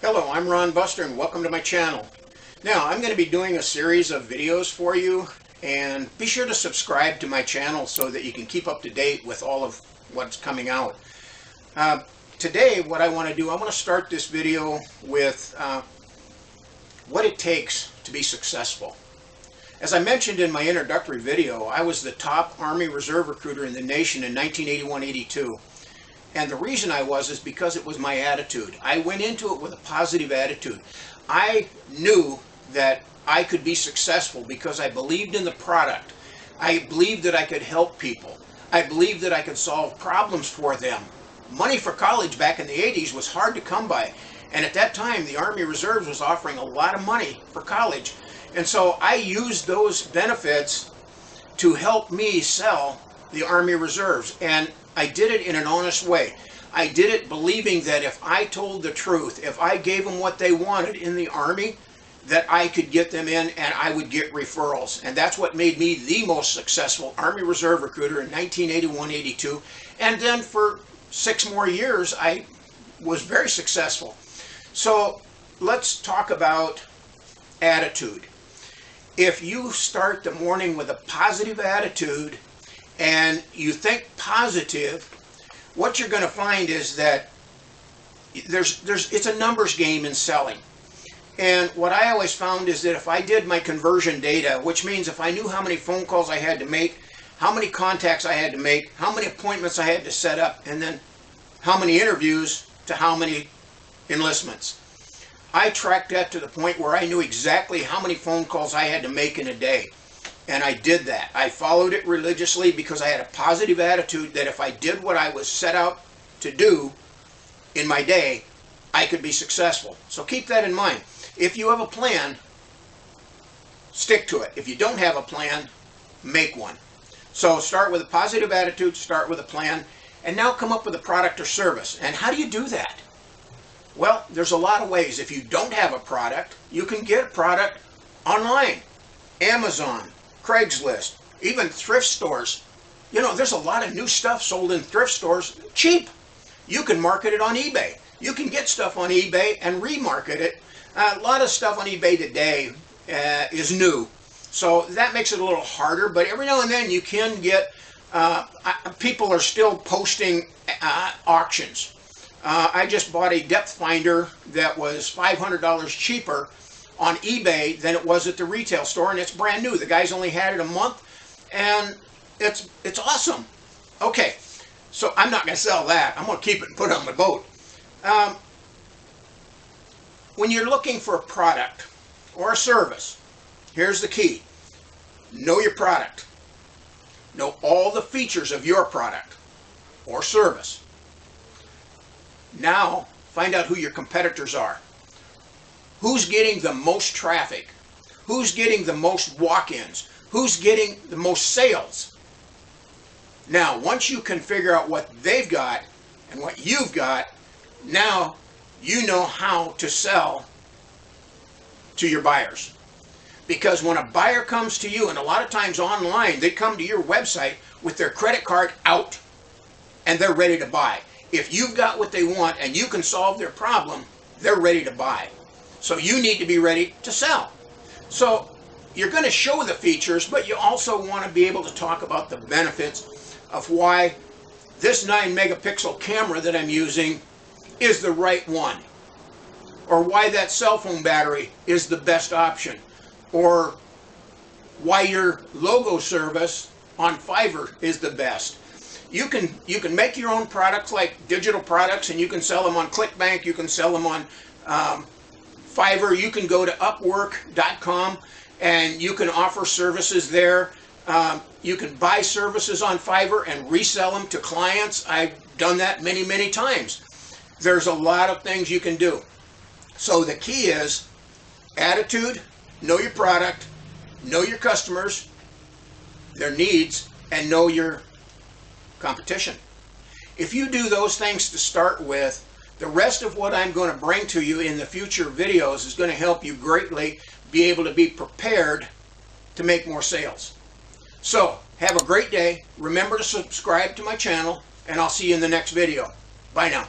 Hello, I'm Ron Buster and welcome to my channel. Now, I'm going to be doing a series of videos for you, and be sure to subscribe to my channel so that you can keep up to date with all of what's coming out. Today, what I want to do, I want to start this video with what it takes to be successful. As I mentioned in my introductory video, I was the top Army Reserve recruiter in the nation in 1981-82. And the reason I was is because it was my attitude. I went into it with a positive attitude. I knew that I could be successful because I believed in the product. I believed that I could help people. I believed that I could solve problems for them. Money for college back in the 80s was hard to come by. And at that time, the Army Reserves was offering a lot of money for college. And so I used those benefits to help me sell the Army Reserves. And I did it in an honest way. I did it believing that if I told the truth, if I gave them what they wanted in the Army, that I could get them in and I would get referrals. And that's what made me the most successful Army Reserve recruiter in 1981-82. And then for 6 more years, I was very successful. So let's talk about attitude. If you start the morning with a positive attitude and you think positive, what you're going to find is that it's a numbers game in selling. And what I always found is that if I did my conversion data, which means if I knew how many phone calls I had to make, how many contacts I had to make, how many appointments I had to set up, and then how many interviews to how many enlistments, I tracked that to the point where I knew exactly how many phone calls I had to make in a day. And I did that. I followed it religiously because I had a positive attitude that if I did what I was set out to do in my day, I could be successful. So keep that in mind. If you have a plan, stick to it. If you don't have a plan, make one. So start with a positive attitude, start with a plan, and now come up with a product or service. And how do you do that? Well, there's a lot of ways. If you don't have a product, you can get a product online. Amazon, Craigslist, even thrift stores. You know, there's a lot of new stuff sold in thrift stores cheap. You can market it on eBay. You can get stuff on eBay and remarket it. A lot of stuff on eBay today is new. So that makes it a little harder, but every now and then you can get, people are still posting auctions. I just bought a depth finder that was $500 cheaper on eBay than it was at the retail store, and it's brand new. The guy's only had it a month, and it's awesome. Okay, so I'm not going to sell that. I'm going to keep it and put it on my boat. When you're looking for a product or a service, here's the key. Know your product. Know all the features of your product or service. Now, find out who your competitors are. Who's getting the most traffic? Who's getting the most walk-ins? Who's getting the most sales? Now, once you can figure out what they've got and what you've got, now you know how to sell to your buyers. Because when a buyer comes to you, and a lot of times online, they come to your website with their credit card out and they're ready to buy. If you've got what they want and you can solve their problem, they're ready to buy. So you need to be ready to sell. So you're going to show the features, but you also want to be able to talk about the benefits of why this 9-megapixel camera that I'm using is the right one, or why that cell phone battery is the best option, or why your logo service on Fiverr is the best. You can make your own products, like digital products, and you can sell them on ClickBank, you can sell them on Fiverr, you can go to Upwork.com and you can offer services there. You can buy services on Fiverr and resell them to clients. I've done that many, many times. There's a lot of things you can do. So the key is attitude, know your product, know your customers, their needs, and know your competition. If you do those things to start with, the rest of what I'm going to bring to you in the future videos is going to help you greatly be able to be prepared to make more sales. So, have a great day. Remember to subscribe to my channel, and I'll see you in the next video. Bye now.